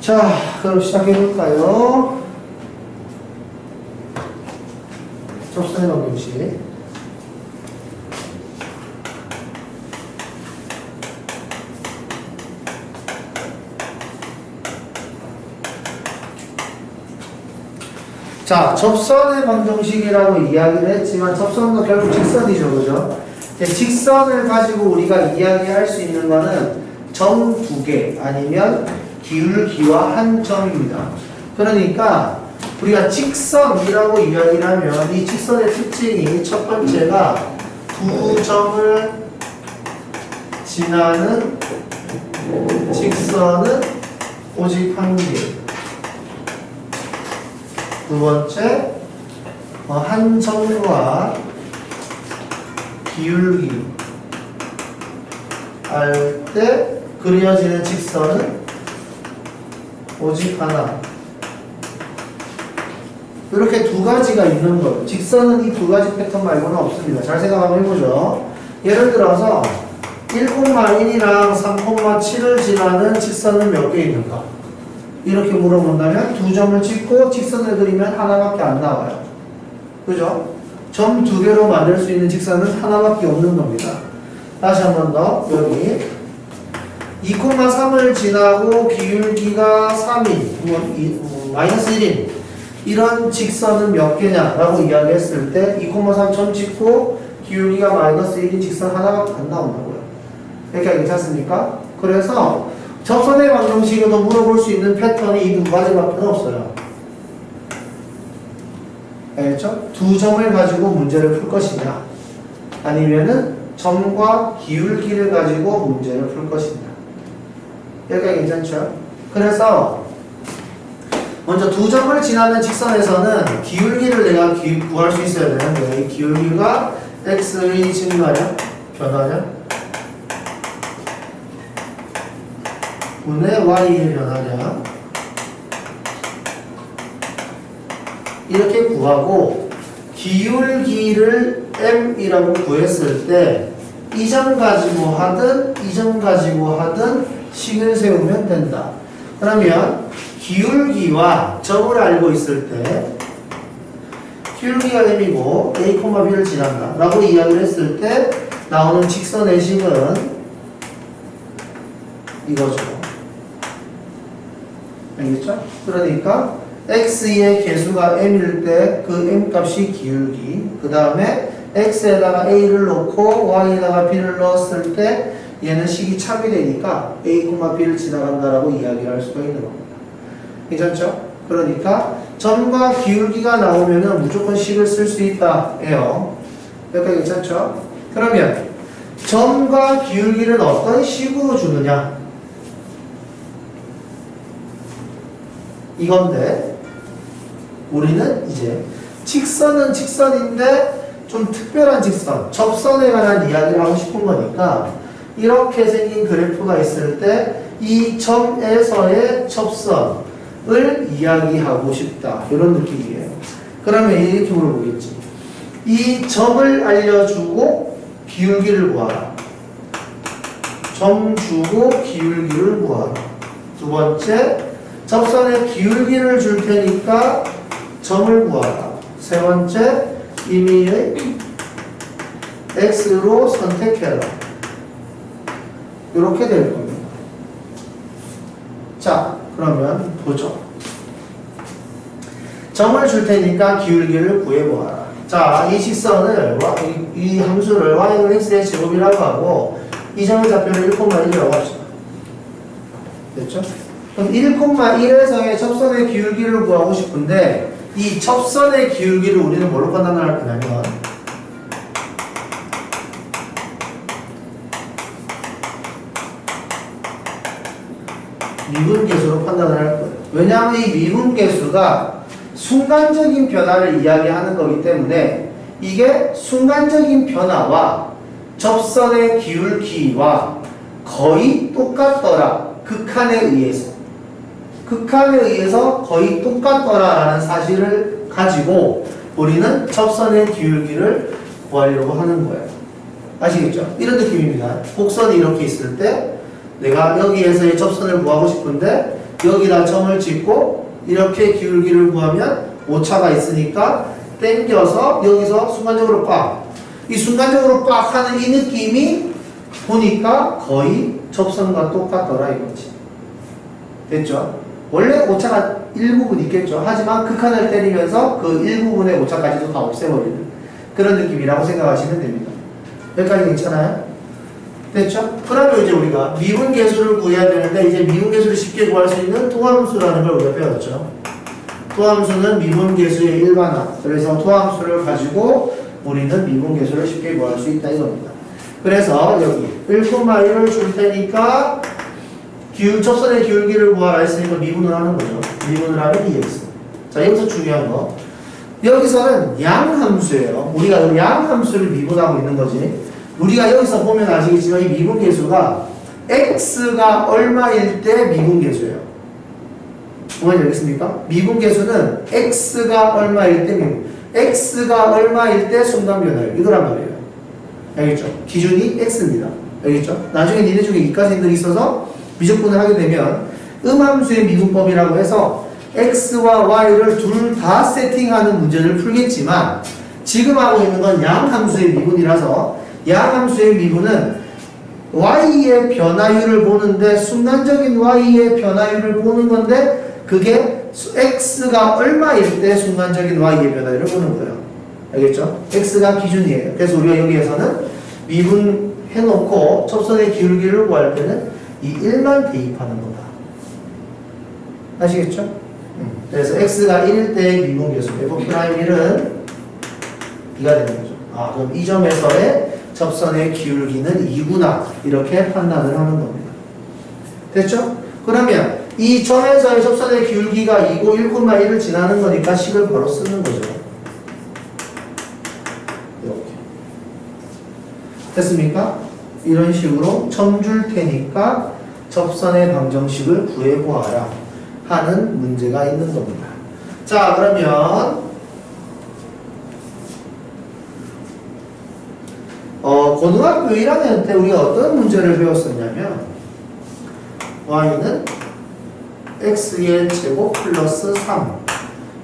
자, 그럼 시작해볼까요? 접선의 방정식. 자, 접선의 방정식이라고 이야기를 했지만 접선도 결국 직선이죠, 그죠? 직선을 가지고 우리가 이야기할 수 있는 거는 점 두 개 아니면 기울기와 한 점입니다. 그러니까 우리가 직선이라고 이야기를 하면 이 직선의 특징이 첫 번째가 두 점을 지나는 직선은 오직 한 개. 두 번째, 한 점과 기울기 할 때 그려지는 직선은 오직 하나. 이렇게 두 가지가 있는 거예요. 직선은 이 두 가지 패턴 말고는 없습니다. 잘 생각 한번 해보죠. 예를 들어서 1,1이랑 3,7을 지나는 직선은 몇 개 있는가? 이렇게 물어본다면 두 점을 찍고 직선을 그리면 하나밖에 안 나와요. 그죠? 점 두 개로 만들 수 있는 직선은 하나밖에 없는 겁니다. 다시 한 번 더. 여기 2,3을 지나고 기울기가 3인, 마이너스 1인 이런 직선은 몇 개냐 라고 이야기했을 때 2,3 점 찍고 기울기가 마이너스 1인 직선 하나밖에 안 나온다고요. 이렇게 괜찮습니까? 그래서 접선의 방정식에도 물어볼 수 있는 패턴이 이 두 가지밖에 없어요. 알겠죠? 두 점을 가지고 문제를 풀 것이냐 아니면은 점과 기울기를 가지고 문제를 풀 것이냐. 여기가 괜찮죠? 그래서 먼저 두 점을 지나는 직선에서는 기울기를 내가 구할 수 있어야 되는데 이 기울기가 x의 증가냐? 변화냐? 분의 y의 변화냐? 이렇게 구하고 기울기를 m이라고 구했을 때 이 점 가지고 하든 이 점 가지고 하든 식을 세우면 된다. 그러면 기울기와 점을 알고 있을 때 기울기가 m이고 a, b를 지난다 라고 이야기를 했을 때 나오는 직선의 식은 이거죠. 알겠죠? 그러니까 x의 개수가 m일 때 그 m 값이 기울기, 그 다음에 x에다가 a를 넣고 y에다가 b를 넣었을 때 얘는 식이 참이 되니까 a, b를 지나간다라고 이야기를 할 수가 있는 겁니다. 괜찮죠? 그러니까 점과 기울기가 나오면은 무조건 식을 쓸 수 있다 해요. 여기까지 괜찮죠? 그러면 점과 기울기를 어떤 식으로 주느냐 이건데 우리는 이제 직선은 직선인데 좀 특별한 직선, 접선에 관한 이야기를 하고 싶은 거니까 이렇게 생긴 그래프가 있을 때 이 점에서의 접선을 이야기하고 싶다. 이런 느낌이에요. 그러면 이렇게 물어보겠지. 이 점을 알려주고 기울기를 구하라. 점 주고 기울기를 구하라. 두 번째, 접선의 기울기를 줄 테니까 점을 구하라. 세 번째, 임의의 x로 선택해라. 이렇게 될 겁니다. 자, 그러면 보죠. 점을 줄 테니까 기울기를 구해보아라. 자, 이 직선을, 이 함수를 y는 x의 제곱이라고 하고 이 점의 좌표를 1,1이라고 합시다. 됐죠? 그럼 1,1에서의 접선의 기울기를 구하고 싶은데 이 접선의 기울기를 우리는 뭘로 판단할 거냐면 미분계수로 판단을 할 거예요. 왜냐하면 이 미분계수가 순간적인 변화를 이야기하는 거기 때문에 이게 순간적인 변화와 접선의 기울기와 거의 똑같더라. 극한에 의해서 거의 똑같더라라는 사실을 가지고 우리는 접선의 기울기를 구하려고 하는 거예요. 아시겠죠? 이런 느낌입니다. 곡선이 이렇게 있을 때 내가 여기에서의 접선을 구하고 싶은데 여기다 점을 찍고 이렇게 기울기를 구하면 오차가 있으니까 당겨서 여기서 순간적으로 빡. 이 순간적으로 빡 하는 이 느낌이 보니까 거의 접선과 똑같더라 이거지. 됐죠? 원래 오차가 일부분 있겠죠. 하지만 극한을 때리면서 그 일부분의 오차까지도 다 없애버리는 그런 느낌이라고 생각하시면 됩니다. 여기까지 괜찮아요? 됐죠? 그러면 이제 우리가 미분계수를 구해야 되는데 이제 미분계수를 쉽게 구할 수 있는 토함수라는 걸 우리가 배웠죠. 토함수는 미분계수의 일반화. 그래서 토함수를 가지고 우리는 미분계수를 쉽게 구할 수 있다 이겁니다. 그래서 여기 1,1을 줄 테니까 접선의 기울기를 구하라 했으니까 미분을 하는 거죠. 미분을 하면 2x. 자, 여기서 중요한 거. 여기서는 양함수예요. 우리가 양함수를 미분하고 있는 거지. 우리가 여기서 보면 아시겠지만 이 미분계수가 x가 얼마일 때 미분계수예요. 뭔지 알겠습니까? 미분계수는 x가 얼마일 때 미분. x가 얼마일 때 순간변화예요. 이거란 말이에요. 알겠죠? 기준이 x입니다. 알겠죠? 나중에 니네 중에 이과생들이 있어서 미적분을 하게 되면 음함수의 미분법이라고 해서 x와 y를 둘 다 세팅하는 문제를 풀겠지만 지금 하고 있는 건 양함수의 미분이라서 양함수의 미분은 y의 변화율을 보는데 순간적인 y의 변화율을 보는 건데 그게 x가 얼마일 때 순간적인 y의 변화율을 보는 거예요. 알겠죠? x가 기준이에요. 그래서 우리가 여기에서는 미분해놓고 접선의 기울기를 구할 때는 이 1만 대입하는 거다. 아시겠죠? 그래서 x가 1일 때의 미분계수 f'1은 b가 되는 거죠. 아, 그럼 이 점에서의 접선의 기울기는 2구나 이렇게 판단을 하는 겁니다. 됐죠? 그러면 이 점에서의 접선의 기울기가 2고 1,1을 지나는 거니까 식을 바로 쓰는 거죠. 이렇게. 됐습니까? 이런 식으로 점 줄 테니까 접선의 방정식을 구해보아라 하는 문제가 있는 겁니다. 자, 그러면 고등학교 1학년 때 우리가 어떤 문제를 배웠었냐면 y는 x의 제곱 플러스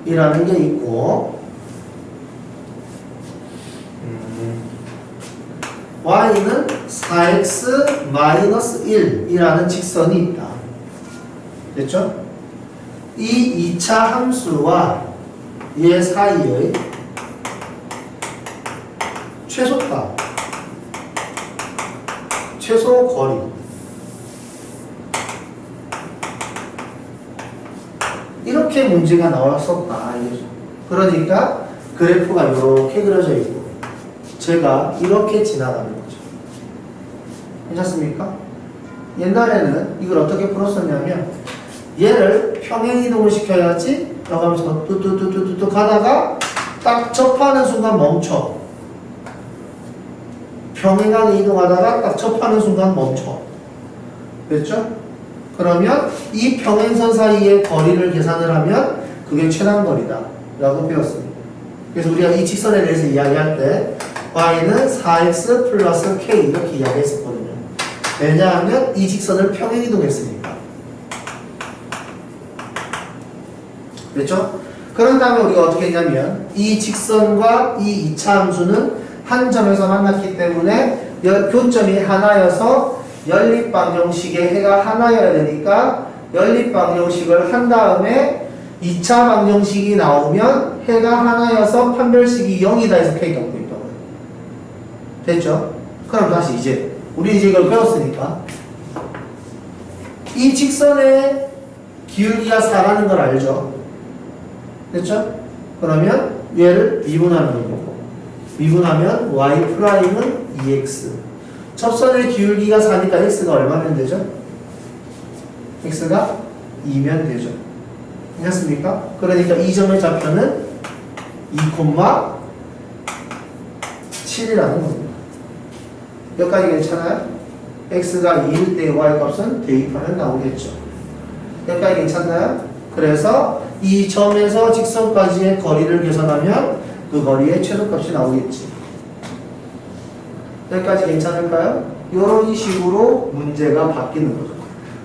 3이라는 게 있고 y는 4x 마이너스 1이라는 직선이 있다. 됐죠? 이 2차 함수와 얘 사이의 최소값, 최소 거리 이렇게 문제가 나왔었다. 그러니까 그래프가 이렇게 그려져 있고 제가 이렇게 지나가는 거죠. 괜찮습니까? 옛날에는 이걸 어떻게 풀었었냐면 얘를 평행이동을 시켜야지 나가면서 뚜뚜뚜뚜뚜 가다가 딱 접하는 순간 멈춰. 평행하게 이동하다가 딱 접하는 순간 멈춰. 됐죠? 그러면 이 평행선 사이의 거리를 계산을 하면 그게 최단거리다 라고 배웠습니다. 그래서 우리가 이 직선에 대해서 이야기할 때 y는 4x 플러스 k 이렇게 이야기했었거든요. 왜냐하면 이 직선을 평행이동했으니까. 됐죠? 그런 다음에 우리가 어떻게 했냐면 이 직선과 이 2차 함수는 한 점에서 만났기 때문에 교점이 하나여서 연립방정식의 해가 하나여야 되니까 연립방정식을 한 다음에 2차 방정식이 나오면 해가 하나여서 판별식이 0이다 해서 k가 붙어 있다고요. 됐죠? 그럼 다시 이제 우리 이제 이걸 배웠으니까 이 직선의 기울기가 4라는 걸 알죠? 됐죠? 그러면 얘를 미분하는 거고 미분하면 y'은 2x 접선의 기울기가 4니까 x가 얼마면 되죠? x가 2면 되죠. 괜찮습니까? 그러니까 이 점의 좌표는 2,7이라는 겁니다. 여기까지 괜찮아요? x가 2일 때 y 값은 대입하면 나오겠죠. 여기까지 괜찮나요? 그래서 이 점에서 직선까지의 거리를 계산하면 그 거리의 최소값이 나오겠지. 여기까지 괜찮을까요? 이런 식으로 문제가 바뀌는 거죠.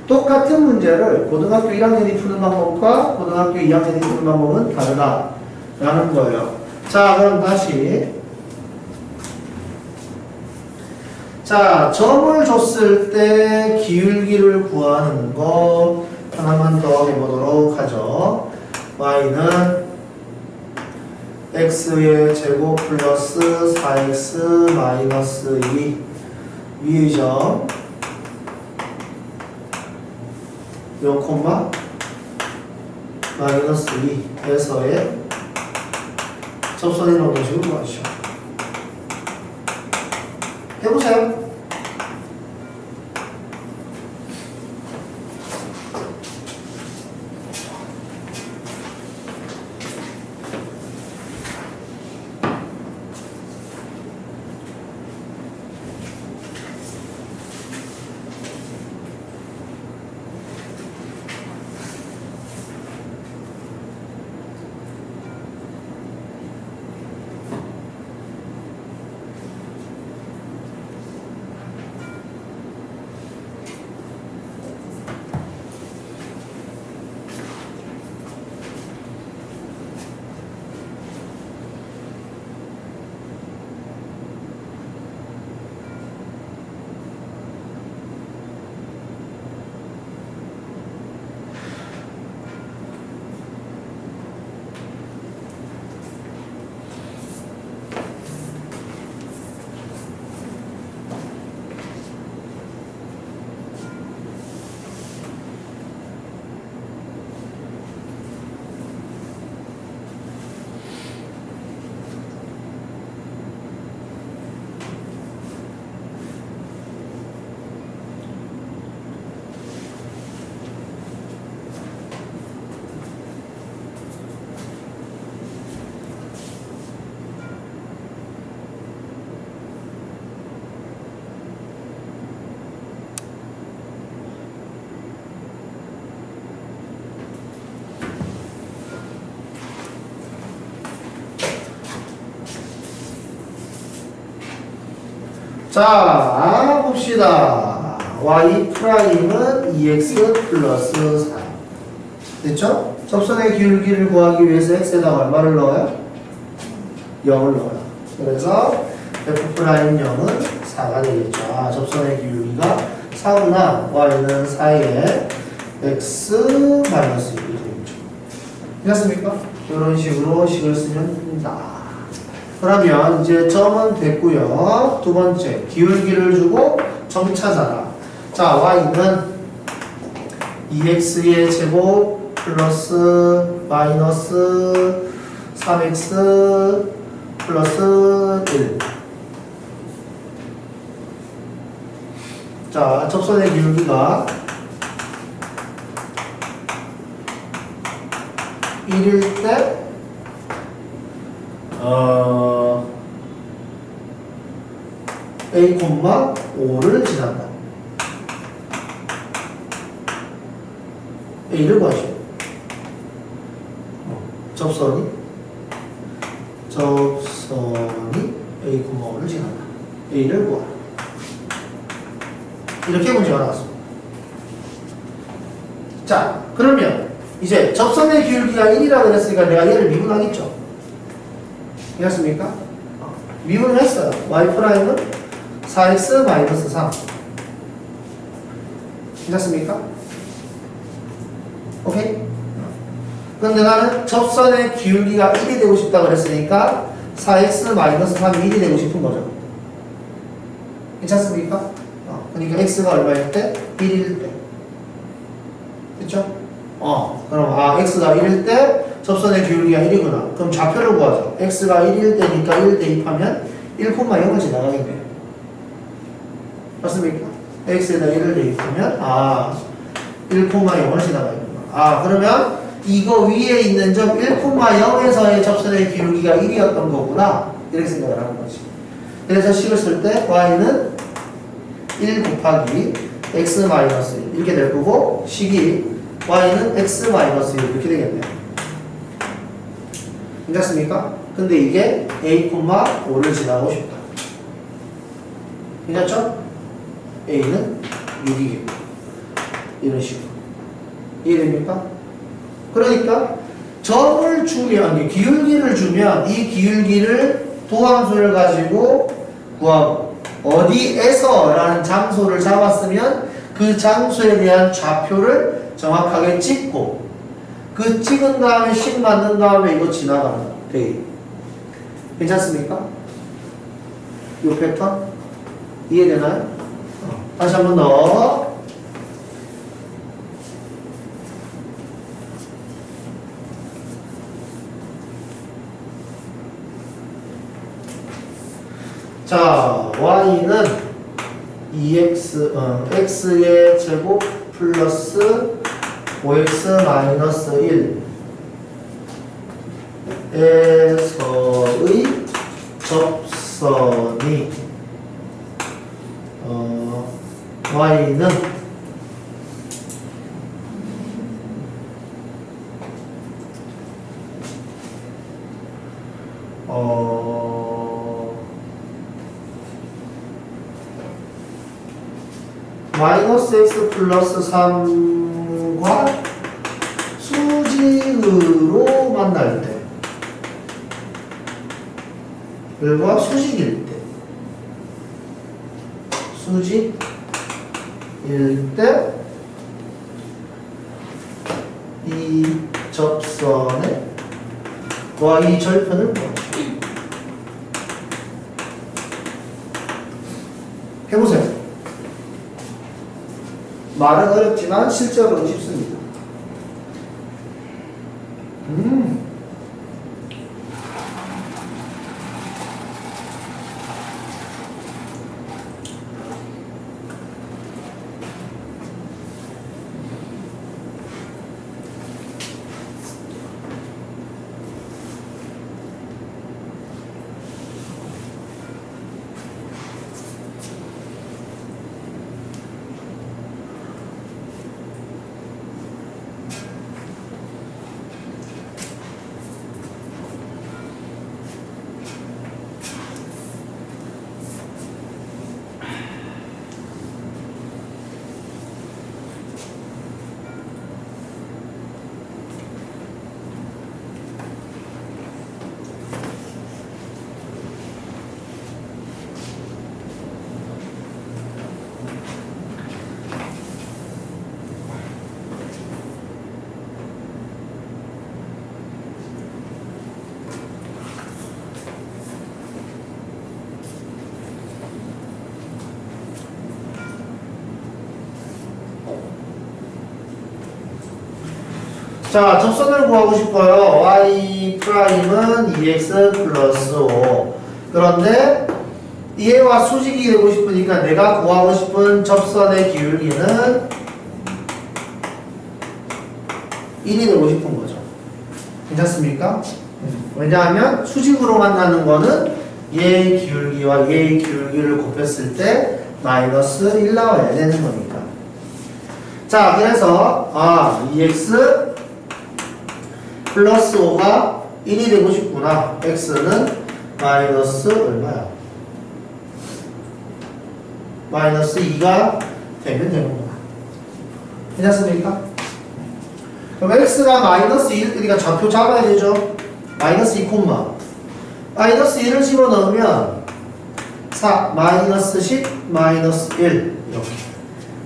똑같은 문제를 고등학교 1학년이 푸는 방법과 고등학교 2학년이 푸는 방법은 다르다라는 거예요. 자, 그럼 다시. 자, 점을 줬을 때 기울기를 구하는 거 하나만 더 해보도록 하죠. y는 x의 제곱 플러스 4x 마이너스 2 위의 점 0, 마이너스 2에서의 접선의 노동식을 구하시오. 해보세요. 자, 봅시다. y 프라임은 2x 플러스 4. 됐죠? 접선의 기울기를 구하기 위해서 x에다가 얼마를 넣어요? 0을 넣어요. 그래서 f 프라임 0은 4가 되겠죠. 아, 접선의 기울기가 4구나. y는 4에 x 마이너스 1이 되겠죠. 됐습니까? 이런 식으로 식을 쓰면 됩니다. 그러면 이제 점은 됐고요. 두 번째, 기울기를 주고 점 찾아라. 자, y는 2x의 제곱 플러스 마이너스 3x 플러스 1. 자, 접선의 기울기가 1일 때 A, 5를 지난다. A를 구하시오. 접선이 A, 5를 지난다. A를 구하라. 이렇게 문제가 나왔습니다. 자, 그러면 이제 접선의 기울기가 1이라고 그랬으니까 내가 얘를 미분하겠죠. 이해했습니까? 미분을 했어요. y 프라임은 4x 마이너스 3. 괜찮습니까? 오케이? 그런데 나는 접선의 기울기가 1이 되고 싶다고 그랬으니까 4x 마이너스 3이 1이 되고 싶은 거죠. 괜찮습니까? 그러니까 x가 얼마일 때? 1일 때. 그쵸? 그럼 x가 1일 때 접선의 기울기가 1이구나. 그럼 좌표를 구하죠. x가 1일 때니까 1 대입하면 1,0을 지나가겠네요. 맞습니까? x에다 1을 대입하면 1,0을 지나가겠구나. 그러면 이거 위에 있는 점 1,0에서의 접선의 기울기가 1이었던 거구나. 이렇게 생각을 하는 거지. 그래서 식을 쓸 때 y는 1 곱하기 x 마이너스 1 이렇게 될 거고, 식이 y는 x 마이너스 1 이렇게 되겠네요. 괜찮습니까? 근데 이게 a, 5를 지나고 싶다. 괜찮죠? a는 6이겠고 이런 식으로. 이해됩니까? 그러니까 점을 주면, 기울기를 주면 이 기울기를 도함수를 가지고 구하고, 어디에서 라는 장소를 잡았으면 그 장소에 대한 좌표를 정확하게 찍고, 그 찍은 다음에 식 만든 다음에 이거 지나가는 돼. 괜찮습니까? 이 패턴 이해되나요? 다시 한 번 더. 자, y는 2x, x의 제곱 플러스 5x 마이너스 1에서의 접선이 y는 마이너스 x 플러스 3과 수직으로 만날 때, 결과 수직일 때, 수직일 때 이 접선의 y 절편을 구하시오. 해보세요. 말은 어렵지만 실제로는 쉽습니다. 자, 접선을 구하고 싶어요. y 프라임은 2x 플러스 5. 그런데 얘와 수직이 되고 싶으니까 내가 구하고 싶은 접선의 기울기는 1이 되고 싶은 거죠. 괜찮습니까? 왜냐하면 수직으로 만나는 거는 얘의 기울기와 얘의 기울기를 곱했을 때 마이너스 1 나와야 되는 거니까. 자, 그래서 2x 플러스 5가 1이 되고 싶구나. x는 마이너스 얼마야? 마이너스 2가 되면 되는구나. 괜찮습니까? 그럼 x가 마이너스 1, 그러니까 좌표 잡아야 되죠? 마이너스 2 콤마. 마이너스 1을 집어넣으면 4, 마이너스 10, 마이너스 1 이렇게.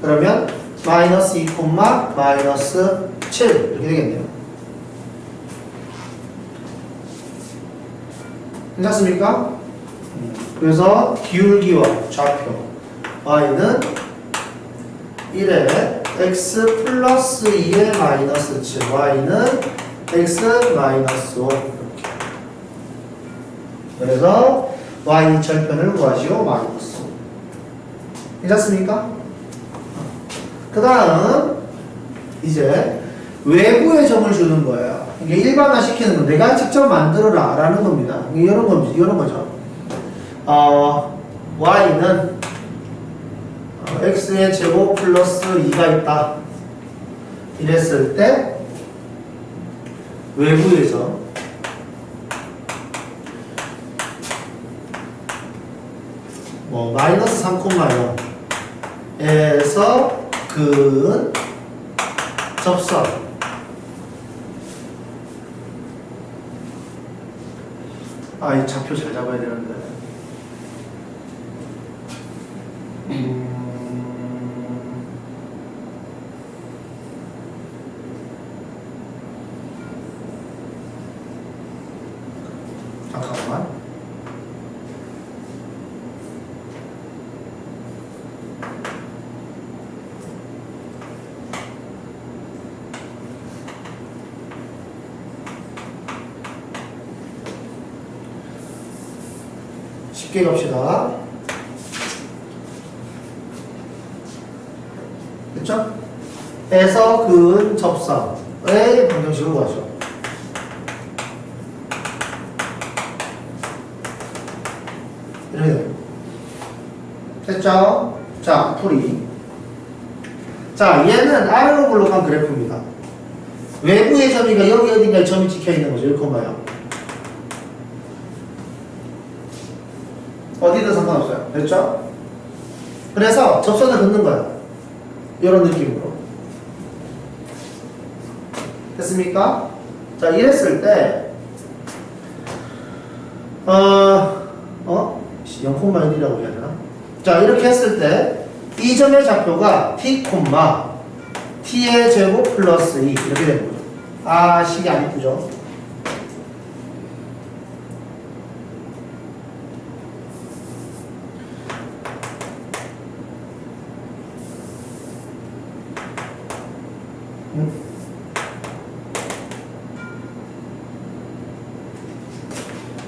그러면 마이너스 2 콤마 마이너스 7 이렇게 되겠네요. 괜찮습니까? 그래서 기울기와 좌표 y는 1에 x 플러스 2에 마이너스 7 y는 x 마이너스 5 이렇게. 그래서 y 절편을 구하시오. 마이너스 5. 괜찮습니까? 그 다음 이제 외부의 점을 주는 거예요. 이게 일반화 시키는 거, 내가 직접 만들어라 라는 겁니다. 이런 거죠. y는 x의 제곱 플러스 2가 있다. 이랬을 때 외부의 점 마이너스 3,0에서 근 접선. 아, 이 좌표 잘 잡아야 되는데. 잠깐만. 쉽게 갑시다. 됐죠? 에서 그은 접선의 방정식을 구하죠. 이렇게 돼요. 됐죠? 자, 풀이. 자, 얘는 아래로 블록한 그래프입니다. 외부의 점이가 여기 어딘가에 점이 찍혀 있는 거죠. 1,0. 어디든 상관없어요. 됐죠? 그래서 접선을 긋는 거야. 이런 느낌으로. 됐습니까? 자, 이랬을 때, 0,1이라고 해야 되나? 자, 이렇게 했을 때, 이 점의 좌표가 t, t의 제곱 플러스 2. 이렇게 되는 거죠. 아, 식이 안 이쁘죠?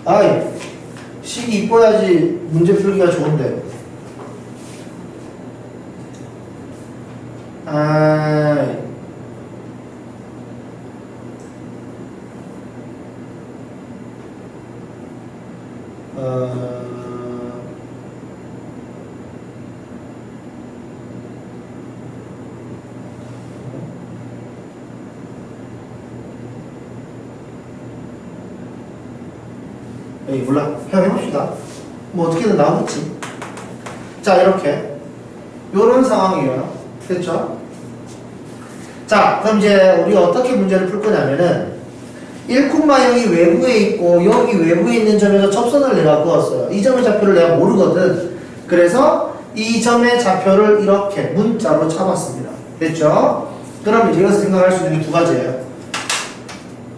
아이, 식이 이뻐야지 문제 풀기가 좋은데. 아이. 에이, 몰라. 해봅시다. 뭐 어떻게든 나오겠지. 자, 이렇게. 요런 상황이에요. 됐죠? 자, 그럼 이제 우리가 어떻게 문제를 풀 거냐면은 1,0이 외부에 있고 여기 외부에 있는 점에서 접선을 내가 그었어요. 이 점의 좌표를 내가 모르거든. 그래서 이 점의 좌표를 이렇게 문자로 잡았습니다. 됐죠? 그럼 이제 여기서 생각할 수 있는 게 두 가지예요.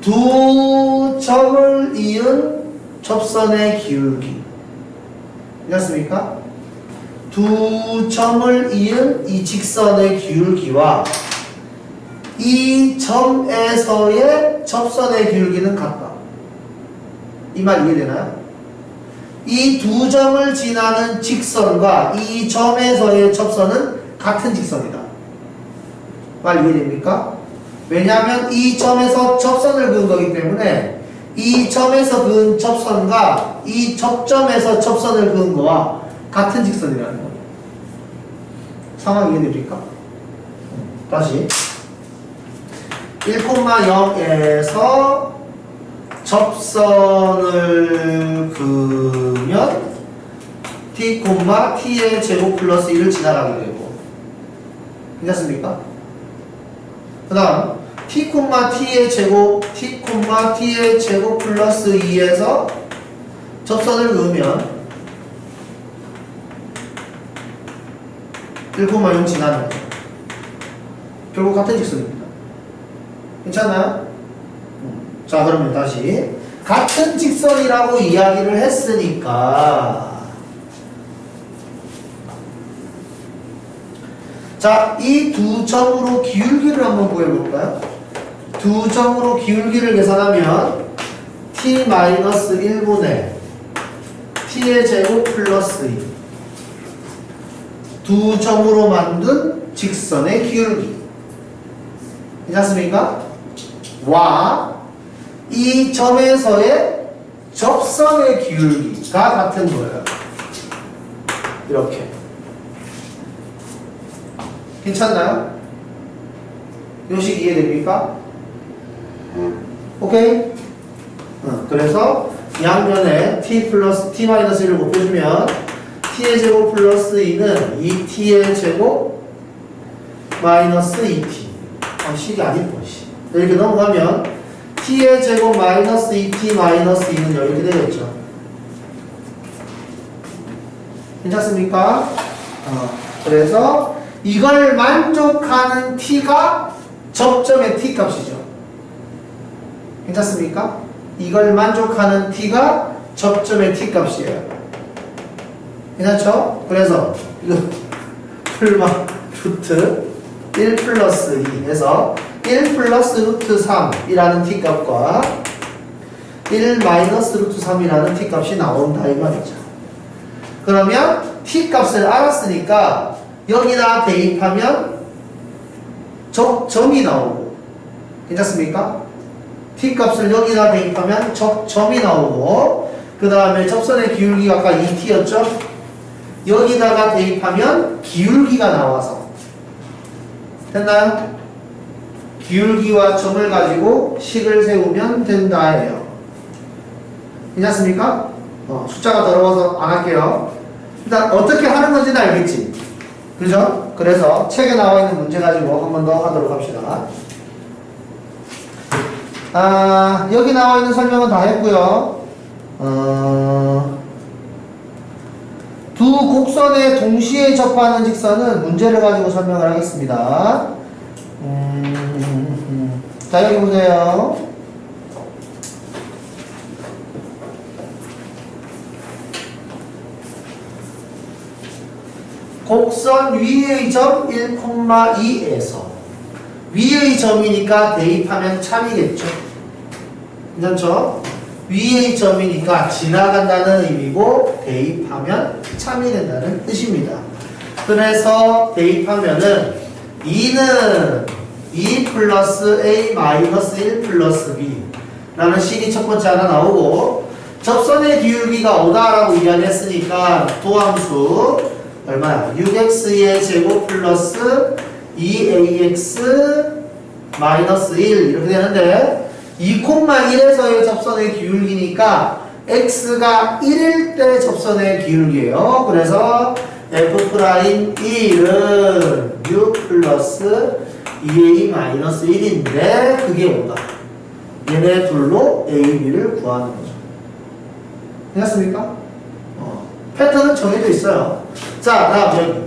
두 점을 이은 접선의 기울기. 이해했습니까? 두 점을 이은 이 직선의 기울기와 이 점에서의 접선의 기울기는 같다. 이 말 이해되나요? 이 두 점을 지나는 직선과 이 점에서의 접선은 같은 직선이다. 말 이해됩니까? 왜냐하면 이 점에서 접선을 그은 거기 때문에 이 점에서 그은 접선과 이 접점에서 접선을 그은 거와 같은 직선이라는 거예요. 상황 이해됩니까? 다시 1,0에서 접선을 그으면 t, t의 제곱 플러스 1을 지나가게 되고, 괜찮습니까? 그 다음 t, t의 제곱 플러스 2에서 접선을 그으면 1,0 지나는 거예요. 결국 같은 직선입니다. 괜찮아요? 자, 그러면 다시 같은 직선이라고 이야기를 했으니까 자, 이 두 점으로 기울기를 한번 구해볼까요? 두 점으로 기울기를 계산하면 t-1분의 t의 제곱 플러스 2 두 점으로 만든 직선의 기울기 괜찮습니까? 와 이 점에서의 접선의 기울기가 같은 거예요. 이렇게 괜찮나요? 요식 이해됩니까? 오케이? 그래서 양면에 t 플러스 t-1을 곱해주면 t의 제곱 플러스 2는 2t의 제곱 마이너스 2t 식이 아닌 것이. 이렇게 넘어가면 t의 제곱 마이너스 2t 마이너스 2는 이렇게 되겠죠. 괜찮습니까? 그래서 이걸 만족하는 t가 접점의 t 값이죠. 괜찮습니까? 이걸 만족하는 t가 접점의 t 값이에요. 괜찮죠? 그래서 이거 풀마 루트 1 플러스 2에서 1 플러스 루트 3이라는 t 값과 1 마이너스 루트 3이라는 t 값이 나온다 이 말이죠. 그러면 t 값을 알았으니까 여기다 대입하면 적점이 나오고, 괜찮습니까? t 값을 여기다 대입하면 적점이 나오고, 그 다음에 접선의 기울기가 아까 2t였죠? 여기다가 대입하면 기울기가 나와서, 됐나요? 기울기와 점을 가지고 식을 세우면 된다예요. 괜찮습니까? 숫자가 더러워서 안 할게요. 일단 어떻게 하는 건지는 알겠지? 그죠? 그래서 책에 나와 있는 문제 가지고 한 번 더 하도록 합시다. 여기 나와 있는 설명은 다 했고요. 두 곡선에 동시에 접하는 직선은 문제를 가지고 설명을 하겠습니다. 자, 여기 보세요. 곡선 위의 점 1,2에서 위의 점이니까 대입하면 참이겠죠. 괜찮죠? 위의 점이니까 지나간다는 의미고 대입하면 참이 된다는 뜻입니다. 그래서 대입하면은 2는 2 플러스 a 마이너스 1 플러스 b 라는 식이 첫 번째 하나 나오고, 접선의 기울기가 5다라고 이야기했으니까 도함수 얼마야? 6x의 제곱 플러스 2ax 마이너스 1 이렇게 되는데, 2,1에서의 접선의 기울기니까 x가 1일 때 접선의 기울기예요. 그래서 f'1은 6 플러스 2a 마이너스 1인데 그게 5다. 얘네 둘로 a, b를 구하는 거죠. 됐습니까? 패턴은 정해져 있어요. 자, 다음 여기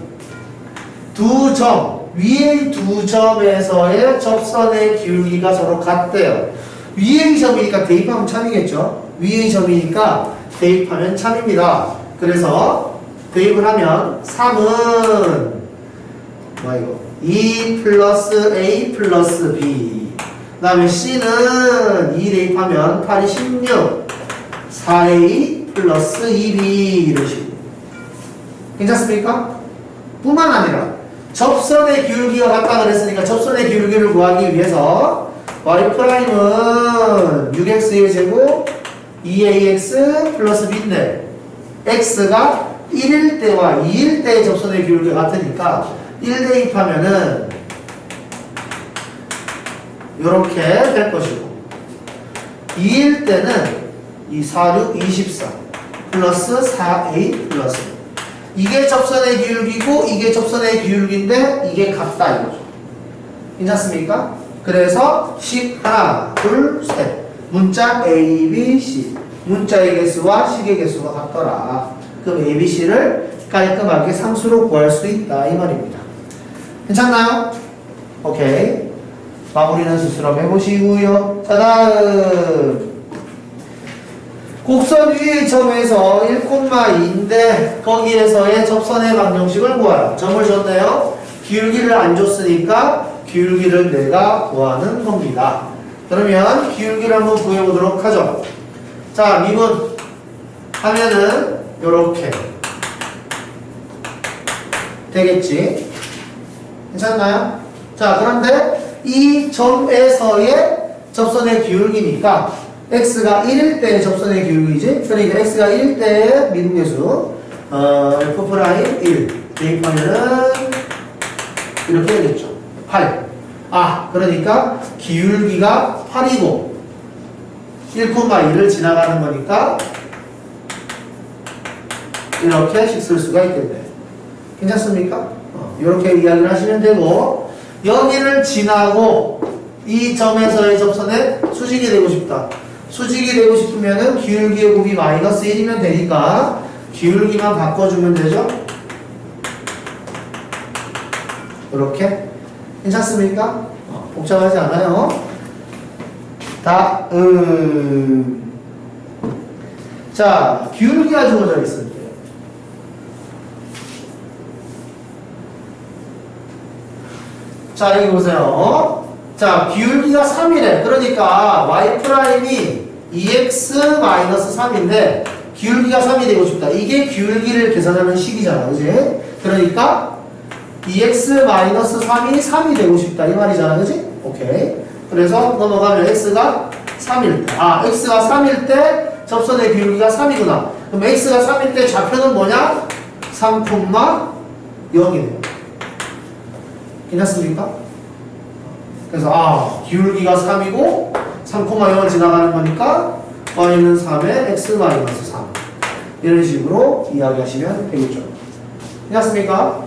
두 점, 위의 두 점에서의 접선의 기울기가 서로 같대요. 위의 점이니까 대입하면 참이겠죠. 위의 점이니까 대입하면 참입니다. 그래서 대입을 하면 3은 뭐야 이거 2 플러스 a 플러스 b, 그 다음에 c는 2 대입하면 8이 16 4a 플러스 2b 이런 식으로. 괜찮습니까? 뿐만 아니라 접선의 기울기가 같다 그랬으니까 접선의 기울기를 구하기 위해서 y''은 6x의 제곱 2ax 플러스 b인데 x가 1일 때와 2일 때의 접선의 기울기가 같으니까 1 대입하면은 이렇게 될 것이고, 2일 때는 2, 4, 6, 24 플러스 4a 플러스, 이게 접선의 기울기고 이게 접선의 기울기인데 이게 같다 이거죠. 괜찮습니까? 그래서 식 하나, 둘, 셋, 문자 A, B, C, 문자의 개수와 식의 개수가 같더라. 그럼 A, B, C를 깔끔하게 상수로 구할 수 있다 이 말입니다. 괜찮나요? 오케이. 마무리는 스스로 해보시고요. 자, 다음 곡선 위의 점에서 1,2인데 거기에서의 접선의 방정식을 구하라. 점을 줬네요. 기울기를 안 줬으니까 기울기를 내가 구하는 겁니다. 그러면 기울기를 한번 구해보도록 하죠. 자, 미분 하면은 요렇게 되겠지. 괜찮나요? 자, 그런데 이 점에서의 접선의 기울기니까 x가 1일 때의 접선의 기울기지. 그러니까 x가 1일 때의 미분계수 f'1 대입하면은 이렇게 되겠죠. 8. 그러니까 기울기가 8이고 1,2를 지나가는 거니까 이렇게 식 쓸 수가 있겠네. 괜찮습니까? 이렇게 이야기를 하시면 되고, 여기를 지나고 이 점에서의 접선에 수직이 되고 싶다. 수직이 되고 싶으면은 기울기의 곱이 마이너스 1이면 되니까 기울기만 바꿔주면 되죠? 이렇게. 괜찮습니까? 복잡하지 않아요? 자, 기울기가 주어져 있을 때. 자, 여기 보세요. 자, 기울기가 3이래. 그러니까 y''이 2x-3인데 기울기가 3이 되고 싶다. 이게 기울기를 계산하는 식이잖아. 그지? 그러니까 2x-3이 3이 되고 싶다. 이 말이잖아. 그지? 오케이. 그래서 넘어가면 x가 3일 때. x가 3일 때 접선의 기울기가 3이구나. 그럼 x가 3일 때 좌표는 뭐냐? 3,0이네요. 괜찮습니까? 그래서 기울기가 3이고 3,0을 지나가는 거니까 y는 3에 x-3 이런 식으로 이야기하시면 되겠죠. 괜찮습니까?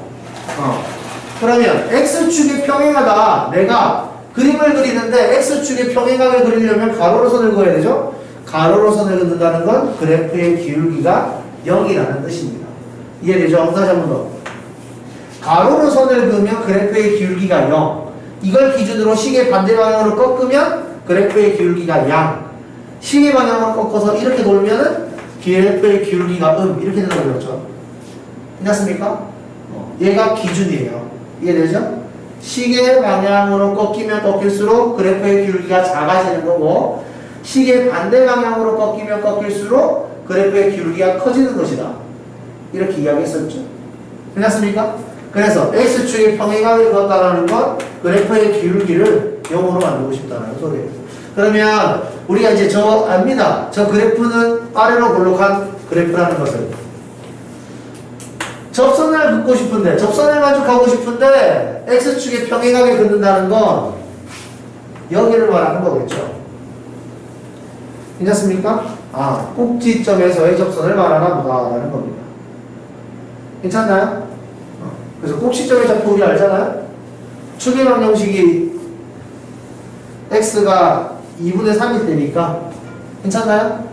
그러면 x축의 평행하다. 내가 그림을 그리는데 x축의 평행하게 그리려면 가로로 선을 그어야 되죠? 가로로 선을 긋는다는 건 그래프의 기울기가 0이라는 뜻입니다. 이해되죠? 다시 한 번 더. 가로로 선을 그으면 그래프의 기울기가 0. 이걸 기준으로 시계 반대 방향으로 꺾으면 그래프의 기울기가 양. 시계 방향으로 꺾어서 이렇게 돌면은 그래프의 기울기가 이렇게 된다고 그랬죠. 괜찮습니까? 얘가 기준이에요. 이해되죠? 시계 방향으로 꺾이면 꺾일수록 그래프의 기울기가 작아지는 거고 시계 반대 방향으로 꺾이면 꺾일수록 그래프의 기울기가 커지는 것이다. 이렇게 이야기했었죠. 괜찮습니까? 그래서 X축의 평행하게 그었다는 건 그래프의 기울기를 0으로 만들고 싶다는 소리예요. 그러면 우리가 이제 압니다. 저 그래프는 아래로 볼록한 그래프라는 것을. 접선을 긋고 싶은데, 접선을 만족하고 싶은데 X축에 평행하게 긋는다는 건 여기를 말하는 거겠죠. 괜찮습니까? 꼭지점에서의 접선을 말하나 보다라는 겁니다. 괜찮나요? 그래서 꼭지점의 좌표 우리 알잖아요? 축의 방정식이 x가 2분의 3일 때니까 괜찮나요?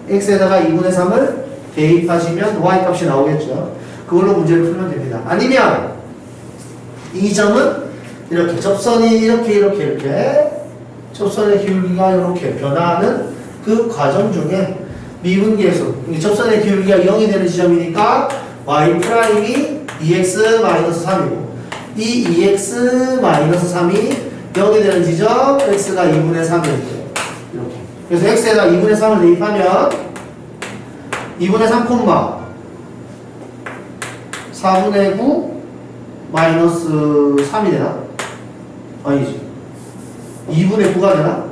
x에다가 2분의 3을 대입하시면 y 값이 나오겠죠. 그걸로 문제를 풀면 됩니다. 아니면 이 점은 이렇게 접선이 이렇게 접선의 기울기가 이렇게 변화하는 그 과정 중에 미분계수, 접선의 기울기가 0이 되는 지점이니까 y''이 2x-3이고 이 2x-3이 0이 되는 지점 x가 2분의 3일 때 이렇게. 그래서 x에다 2분의 3을 대입하면 2분의 3, 4분의 9 마이너스 3이 되나? 아니지. 2분의 9가 되나?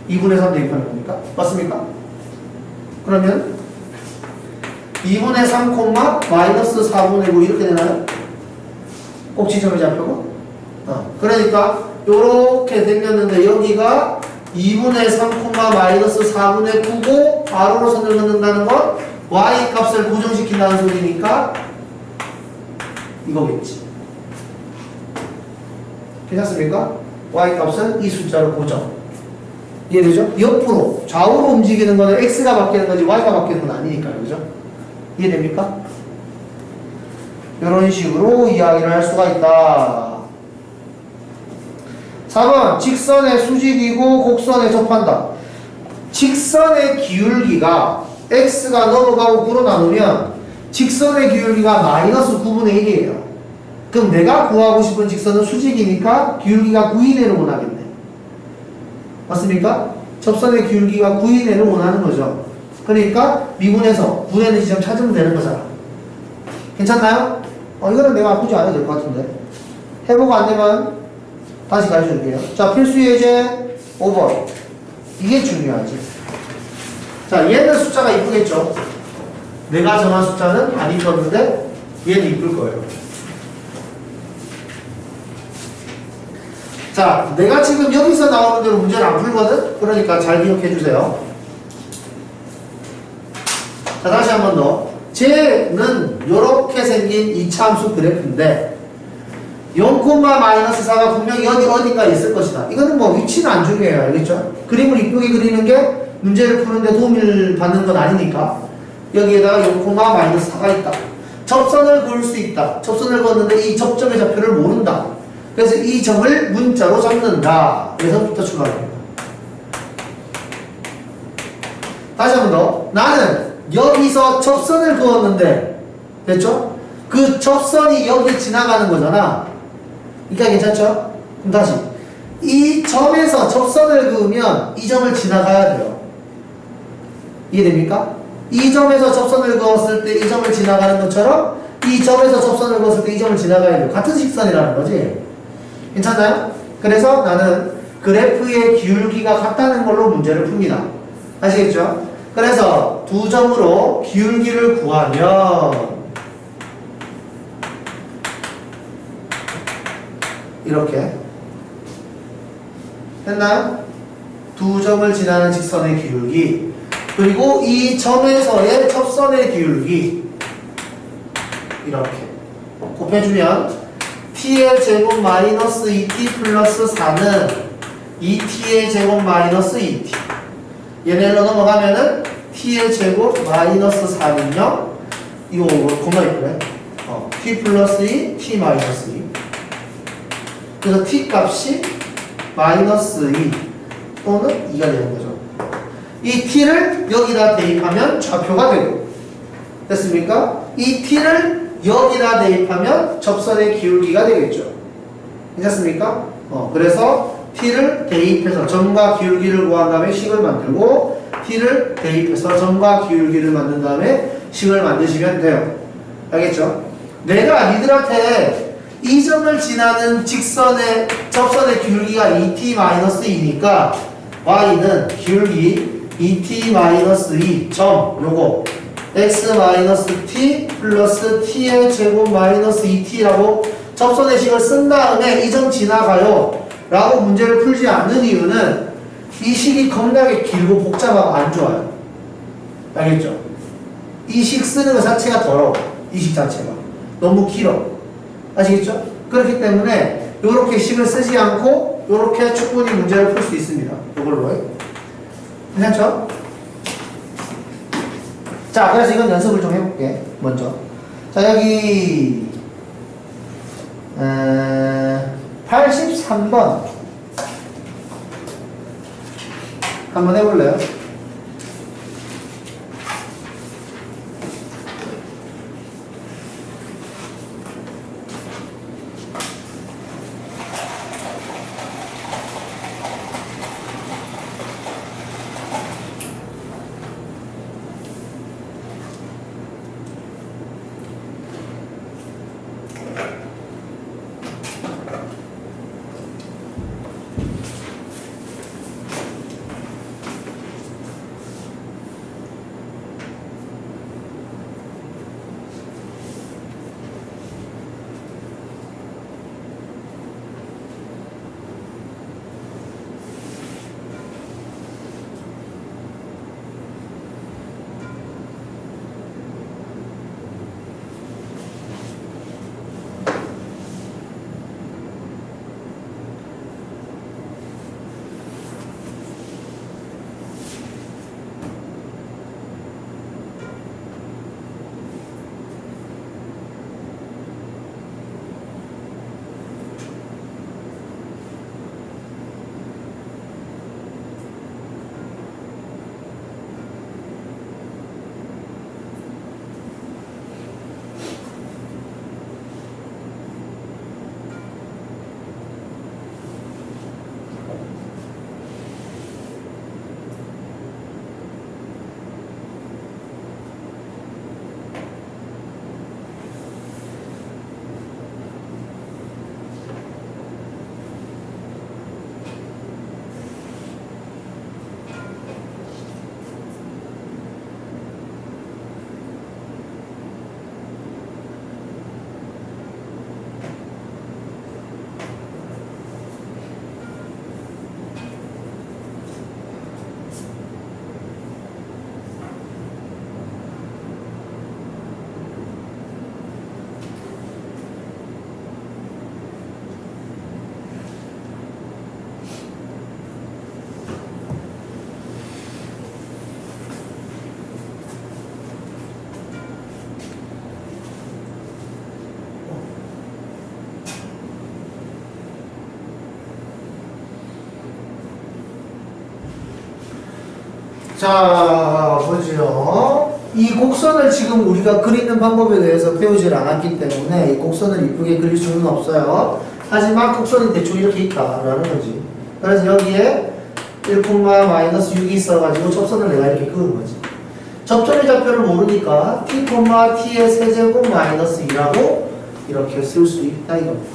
2분의 3 대입하는 겁니까? 맞습니까? 그러면 2분의 3, 마이너스 4분의 9 이렇게 되나요? 꼭지점의 좌표가? 그러니까 이렇게 생겼는데 여기가 2분의 3, 마이너스 4분의 9고 가로로 선을 긋는다는 건 y 값을 고정시킨다는 소리니까 이거겠지. 괜찮습니까? y 값은 이 숫자로 고정. 이해되죠? 옆으로 좌우로 움직이는 거는 x가 바뀌는 거지 y가 바뀌는 건 아니니까요. 그죠? 이해됩니까? 이런 식으로 이야기를 할 수가 있다. 4번 직선의 수직이고 곡선에 접한다. 직선의 기울기가 x가 넘어가고 9로 나누면 직선의 기울기가 마이너스 9분의 1이에요. 그럼 내가 구하고 싶은 직선은 수직이니까 기울기가 9 이내를 원하겠네. 맞습니까? 접선의 기울기가 9 이내를 원하는 거죠. 그러니까 미분해서 9 되는 지점 찾으면 되는 거잖아. 괜찮나요? 이거는 내가 아프지 않아도 될 것 같은데. 해보고 안 되면 다시 가르쳐 줄게요. 자, 필수 예제 5번. 이게 중요하지. 자, 얘는 숫자가 이쁘겠죠? 내가 정한 숫자는 안 이뻤는데 얘는 이쁠 거예요. 자, 내가 지금 여기서 나오는 대로 문제를 안 풀거든? 그러니까 잘 기억해 주세요. 자, 다시 한 번 더. 쟤는 이렇게 생긴 이차함수 그래프인데 0,-4가 분명히 여기 어딘가에 있을 것이다. 이거는 뭐 위치는 안 중요해요. 알겠죠? 그림을 이쁘게 그리는 게 문제를 푸는데 도움을 받는 건 아니니까 여기에다가 0,-4가 있다. 접선을 그을 수 있다. 접선을 그었는데 이 접점의 좌표를 모른다. 그래서 이 점을 문자로 잡는다. 그래서부터 출발합니다. 다시 한 번 더. 나는 여기서 접선을 그었는데 됐죠? 그 접선이 여기 지나가는 거잖아. 그러니까 괜찮죠? 그럼 다시 이 점에서 접선을 그으면 이 점을 지나가야 돼요. 이해됩니까? 이 점에서 접선을 그었을 때 이 점을 지나가는 것처럼 이 점에서 접선을 그었을 때 이 점을 지나가야 돼요. 같은 직선이라는 거지. 괜찮나요? 그래서 나는 그래프의 기울기가 같다는 걸로 문제를 풉니다. 아시겠죠? 그래서 두 점으로 기울기를 구하면 이렇게 됐나요? 두 점을 지나는 직선의 기울기 그리고 이 점에서의 접선의 기울기 이렇게 곱해주면 t의 제곱 마이너스 2t 플러스 4는 2t의 제곱 마이너스 2t 얘네로 넘어가면은 t의 제곱 마이너스 4는요 이거 겁나 이쁘네 t 플러스 2, t 마이너스 2 그래서 t 값이 마이너스 2 또는 2가 되는 거죠. 이 t를 여기다 대입하면 좌표가 되고 됐습니까? 이 t를 여기다 대입하면 접선의 기울기가 되겠죠. 괜찮습니까? 그래서 t를 대입해서 점과 기울기를 구한 다음에 식을 만들고 t를 대입해서 점과 기울기를 만든 다음에 식을 만드시면 돼요. 알겠죠? 내가 니들한테 이 점을 지나는 직선의 접선의 기울기가 2t-2니까 y는 기울기 2t-2 점 요거 x-t 플러스 t의 제곱 마이너스 2t라고 접선의 식을 쓴 다음에 이 점 지나가요 라고 문제를 풀지 않는 이유는 이 식이 겁나게 길고 복잡하고 안 좋아요. 알겠죠? 이 식 쓰는 것 자체가 더러워. 이 식 자체가 너무 길어. 아시겠죠? 그렇기 때문에 이렇게 식을 쓰지 않고 이렇게 충분히 문제를 풀 수 있습니다. 이걸로. 괜찮죠? 자, 그래서 이건 연습을 좀 해볼게. 먼저. 자, 여기 83번 한번 해볼래요? 자, 보죠. 이 곡선을 지금 우리가 그리는 방법에 대해서 배우질 않았기 때문에 이 곡선을 이쁘게 그릴 수는 없어요. 하지만 곡선이 대충 이렇게 있다라는 거지. 그래서 여기에 1,-6이 있어가지고 접선을 내가 이렇게 그은 거지. 접점의 좌표를 모르니까 t, t의 세제곱 마이너스 2라고 이렇게 쓸 수 있다 이겁니다.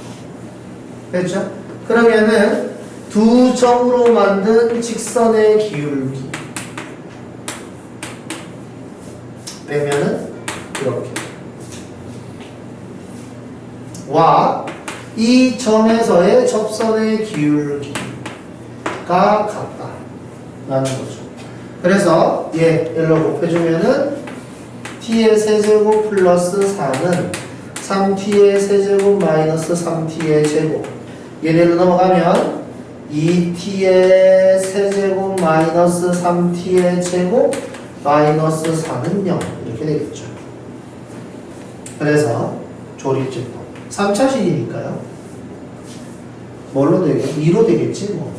됐죠? 그러면은 두 점으로 만든 직선의 기울기 빼면은 이렇게 와 이 점에서의 접선의 기울기가 같다라는 거죠. 그래서 얘로 곱해주면은 t의 세제곱 플러스 4는 3t의 세제곱 마이너스 3t의 제곱 얘네로 넘어가면 2t의 세제곱 마이너스 3t의 제곱 마이너스 4는 0 이렇게 되겠죠. 그래서 조립제법 3차식이니까요. 뭘로 되겠죠? 2로 되겠지 뭐.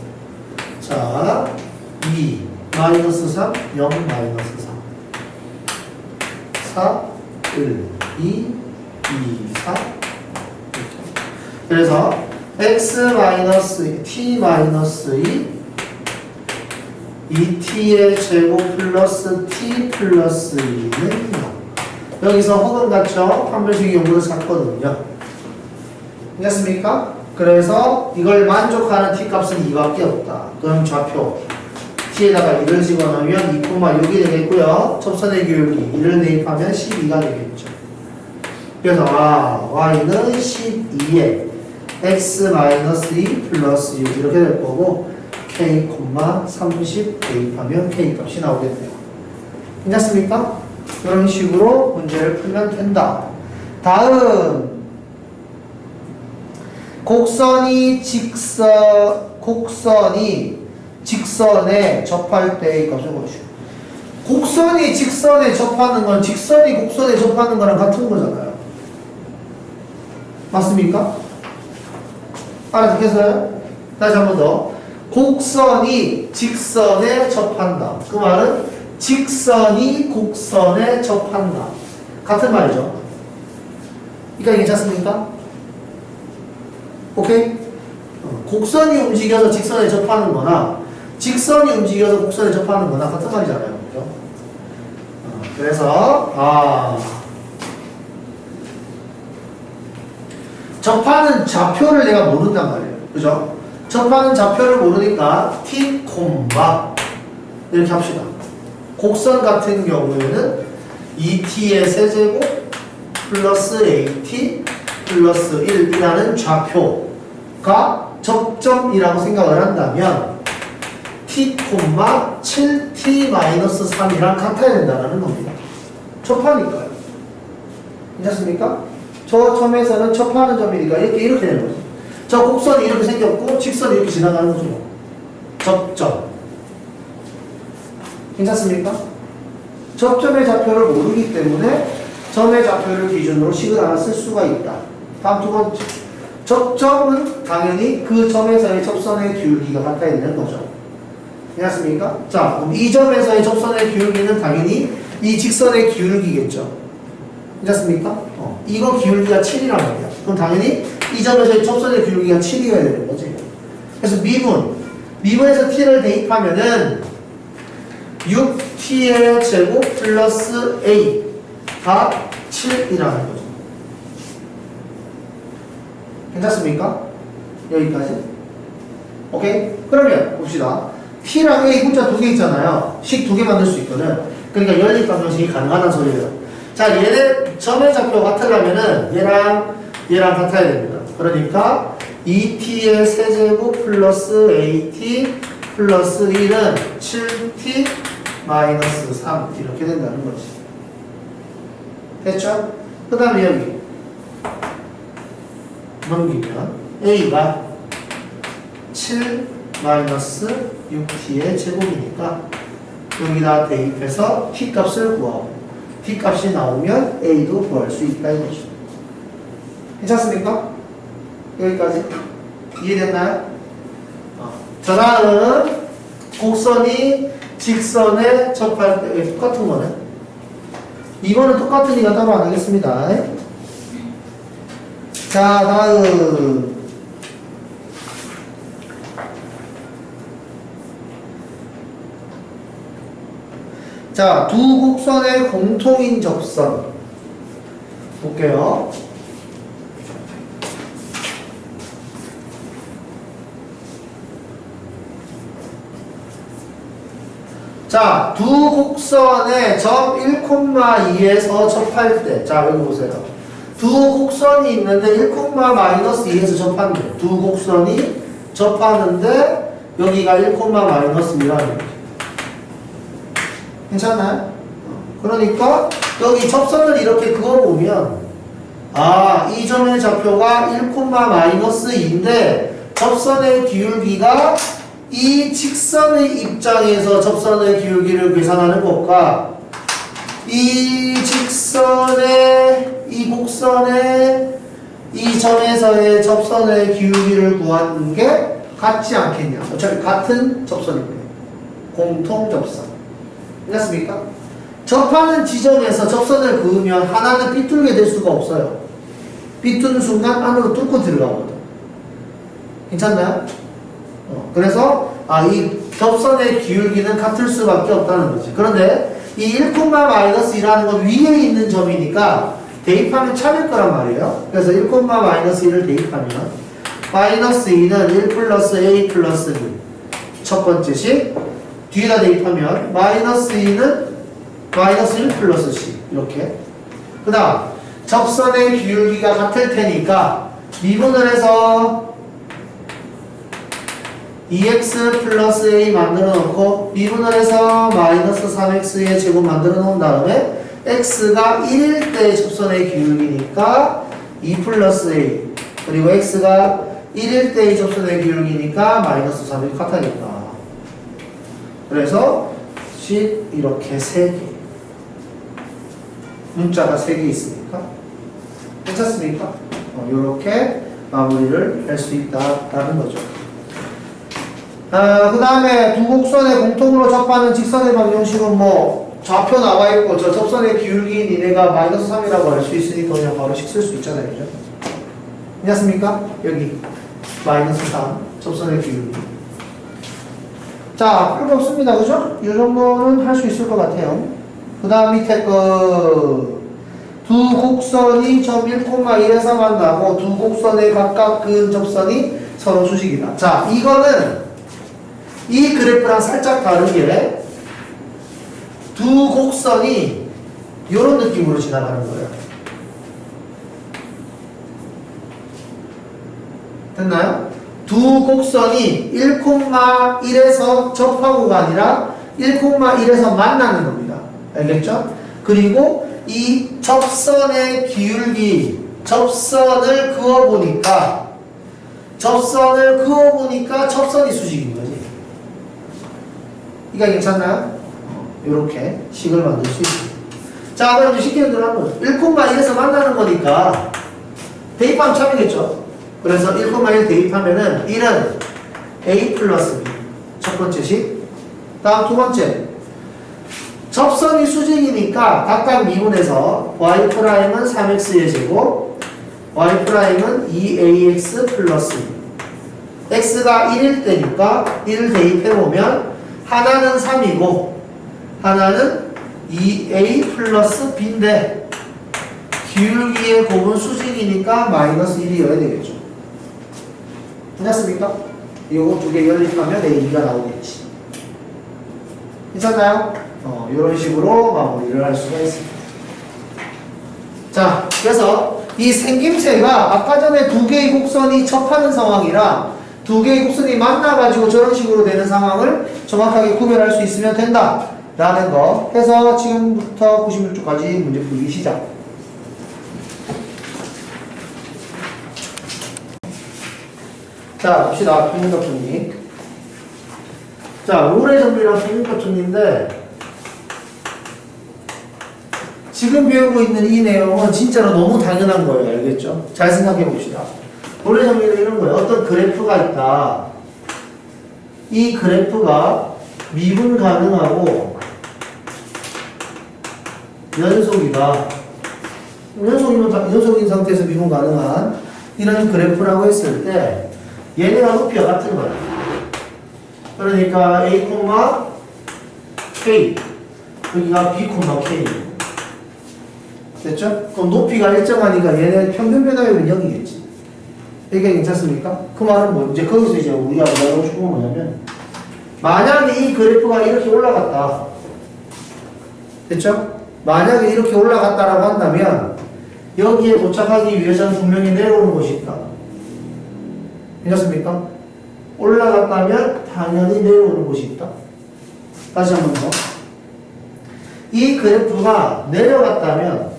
자 2 마이너스 3 0 마이너스 3 4 1 2 2 4 이렇게. 그래서 x 마이너스 t 마이너스 2t의 제곱 플러스 t 플러스 2는 0. 여기서 혹은 같죠? 판별식이 용도를 찾거든요. 됐습니까? 그래서 이걸 만족하는 t 값은 2밖에 없다. 그럼 좌표 t에다가 2를 집어넣으면 2,6이 되겠고요. 접선의 기울기 2를 대입하면 12가 되겠죠. 그래서 y는 12에 x-2 플러스 6 이렇게 될 거고 k, 30 대입하면 k 값이 나오겠네요. 괜찮습니까? 그런 식으로 문제를 풀면 된다. 다음 곡선이 직선에 접할 때의 값을 보시오. 곡선이 직선에 접하는 건 직선이 곡선에 접하는 거랑 같은 거잖아요. 맞습니까? 알아듣겠어요? 다시 한 번 더. 곡선이 직선에 접한다. 그 말은 직선이 곡선에 접한다. 같은 말이죠. 그러니까 괜찮습니까? 오케이? 곡선이 움직여서 직선에 접하는 거나 직선이 움직여서 곡선에 접하는 거나 같은 말이잖아요. 그죠? 그래서 접하는 좌표를 내가 모른단 말이에요. 그죠? 접하는 좌표를 모르니까 t, 이렇게 합시다. 곡선 같은 경우에는 2t의 세제곱 플러스 at 플러스 1이라는 좌표가 접점이라고 생각을 한다면 t, 7t-3이랑 같아야 된다는 겁니다. 접하니까요. 괜찮습니까? 저 점에서는 접하는 점이니까 이렇게 되는 거죠. 저 곡선이 이렇게 생겼고 직선이 이렇게 지나가는 거죠. 접점. 괜찮습니까? 접점의 좌표를 모르기 때문에 점의 좌표를 기준으로 식을 하나 쓸 수가 있다. 다음 두 번째. 접점은 당연히 그 점에서의 접선의 기울기가 같아야 되는 거죠. 괜찮습니까? 자, 그럼 이 점에서의 접선의 기울기는 당연히 이 직선의 기울기겠죠. 괜찮습니까? 이거 기울기가 7이란 말이야. 그럼 당연히 이 점에서의 접선의 기울기가 7이어야 되는 거지. 그래서 미분에서 t를 대입하면은 6t의 제곱 플러스 a가 7이라는 거죠. 괜찮습니까? 여기까지? 오케이? 그러면 봅시다. t랑 a 문자 두 개 있잖아요. 식 두 개 만들 수 있거든. 그러니까 연립 방정식이 가능하다는 소리예요. 자, 얘네 점의 좌표가 같으려면은 얘랑 같아야 됩니다. 그러니까 2t의 세제곱 플러스 at 플러스 1은 7t 마이너스 3 이렇게 된다는 거지. 됐죠? 그 다음에 여기 넘기면 a가 7 마이너스 6t의 제곱이니까 여기다 대입해서 t 값을 구하고 t 값이 나오면 a도 구할 수 있다 이거죠. 괜찮습니까? 여기까지 이해됐나요? 자, 다음 곡선이 직선에 접할 때 똑같은 거네. 이거는 똑같으니까 따로 안 하겠습니다. 자, 다음. 자, 두 곡선의 공통인 접선. 볼게요. 자, 두 곡선의 점 1,2에서 접할 때, 자, 여기 보세요. 두 곡선이 있는데 1,-2에서 접한대. 두 곡선이 접하는데 여기가 1,-2라는 거죠. 괜찮나요? 그러니까 여기 접선을 이렇게 그어보면 아, 이 점의 좌표가 1,-2인데 접선의 기울기가 이 직선의 입장에서 접선의 기울기를 계산하는 것과 이 직선의 이 곡선의 이 점에서의 접선의 기울기를 구하는 게 같지 않겠냐. 어차피 같은 접선인데 공통 접선. 됐습니까? 접하는 지점에서 접선을 그으면 하나는 삐뚤게 될 수가 없어요. 삐뚤는 순간 안으로 뚫고 들어가거든. 괜찮나요? 그래서 이 접선의 기울기는 같을 수밖에 없다는 거지. 그런데 이 1,-1이라는 건 위에 있는 점이니까 대입하면 차일 거란 말이에요. 그래서 1,-1을 대입하면 마이너스 2는 1 플러스 a 플러스 b 첫 번째 식, 뒤에다 대입하면 마이너스 2는 마이너스 1 플러스 c 이렇게. 그 다음 접선의 기울기가 같을 테니까 미분을 해서 2x 플러스 a 만들어 놓고 미분을 해서 마이너스 3x의 제곱 만들어 놓은 다음에 x가 1일 때 접선의 기울기니까 2 플러스 a 그리고 x가 1일 때의 접선의 기울기니까 마이너스 3이 같아야겠다. 그래서 식 이렇게 3개 문자가 3개 있으니까 괜찮습니까? 이렇게 마무리를 할 수 있다는 거죠. 그 다음에 두 곡선의 공통으로 접하는 직선의 방정식은 뭐 좌표 나와 있고 저 접선의 기울기인 이네가 마이너스 3이라고 할 수 있으니까 그냥 바로 식 쓸 수 있잖아요. 그죠? 괜찮습니까? 여기 마이너스 3 접선의 기울기. 자, 별거 없습니다. 그죠? 이 정도는 할 수 있을 것 같아요. 그 다음 밑에 두 곡선이 점 1,1에서 만나고 두 곡선의 각각 그은 접선이 서로 수직이다. 자, 이거는 이 그래프랑 살짝 다르게 두 곡선이 이런 느낌으로 지나가는 거예요. 됐나요? 두 곡선이 1,1에서 접하고가 아니라 1,1에서 만나는 겁니다. 알겠죠? 그리고 이 접선의 기울기, 접선을 그어보니까 접선이 수직인 거지. 이거 괜찮나요? 이렇게 식을 만들 수 있습니다. 자, 그럼 쉽게 들어가면 1,1에서 만나는 거니까 대입하면 참이겠죠? 그래서 1,1 대입하면은 1은 a 플러스 b 첫 번째 식. 다음 두 번째 접선이 수직이니까 각각 미분해서 y 프라임은 3x의 제곱 y 프라임은 2ax 플러스 x가 1일 때니까 1을 대입해보면 하나는 3이고 하나는 2a 플러스 b인데 기울기의 곱은 수직이니까 마이너스 1이어야 되겠죠. 괜찮습니까? 이거 두 개 연립하면 a가 나오겠지. 괜찮나요? 이런 식으로 마무리를 할 수가 있습니다. 자, 그래서 이 생김새가 아까 전에 두 개의 곡선이 접하는 상황이랑 두 개의 곡선이 만나가지고 저런 식으로 되는 상황을 정확하게 구별할 수 있으면 된다 라는 거 해서 지금부터 96쪽까지 문제 풀기 시작. 자, 봅시다. 평균값정리. 자, 롤의 정리랑 평균값정리인데 지금 배우고 있는 이 내용은 진짜로 너무 당연한 거예요. 알겠죠? 잘 생각해 봅시다. 롤의 정리는 이런 거예요. 어떤 그래프가 있다. 이 그래프가 미분 가능하고 연속이다. 연속인 상태에서 미분 가능한 이런 그래프라고 했을 때 얘네가 높이가 같은 거야. 그러니까 A, K 여기가 B, K 됐죠? 그럼 높이가 일정하니까 얘네 평균 변화율은 0이겠지. 이게 괜찮습니까? 그 말은 뭐 이제 거기서 이제 우리가 말하고 싶은 건 뭐냐면 만약에 이 그래프가 이렇게 올라갔다. 됐죠? 만약에 이렇게 올라갔다라고 한다면 여기에 도착하기 위해서는 분명히 내려오는 곳이 있다. 괜찮습니까? 올라갔다면 당연히 내려오는 곳이 있다. 다시 한 번 더. 이 그래프가 내려갔다면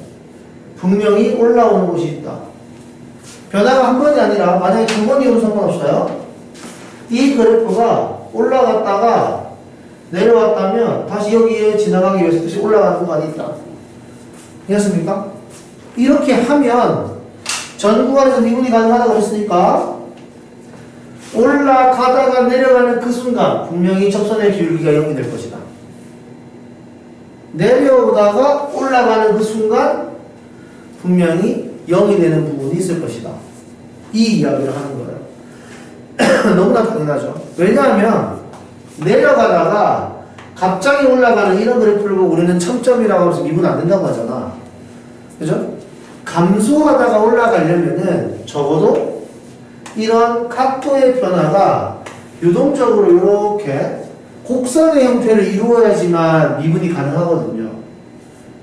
분명히 올라오는 곳이 있다. 변화가 한 번이 아니라 만약에 두 번이어도 상관없어요. 이 그래프가 올라갔다가 내려왔다면 다시 여기에 지나가기 위해서 다시 올라가는 구간이 있다. 이해했습니까? 이렇게 하면 전 구간에서 미분이 가능하다고 했으니까 올라가다가 내려가는 그 순간 분명히 접선의 기울기가 0이 될 것이다. 내려오다가 올라가는 그 순간 분명히 0이 되는 부분이 있을 것이다. 이 이야기를 하는 거예요. 너무나 당연하죠. 왜냐하면 내려가다가 갑자기 올라가는 이런 그래프를 보고 우리는 첨점이라고 해서 미분 안 된다고 하잖아. 그죠? 감소하다가 올라가려면은 적어도 이런 각도의 변화가 유동적으로 이렇게 곡선의 형태를 이루어야지만 미분이 가능하거든요.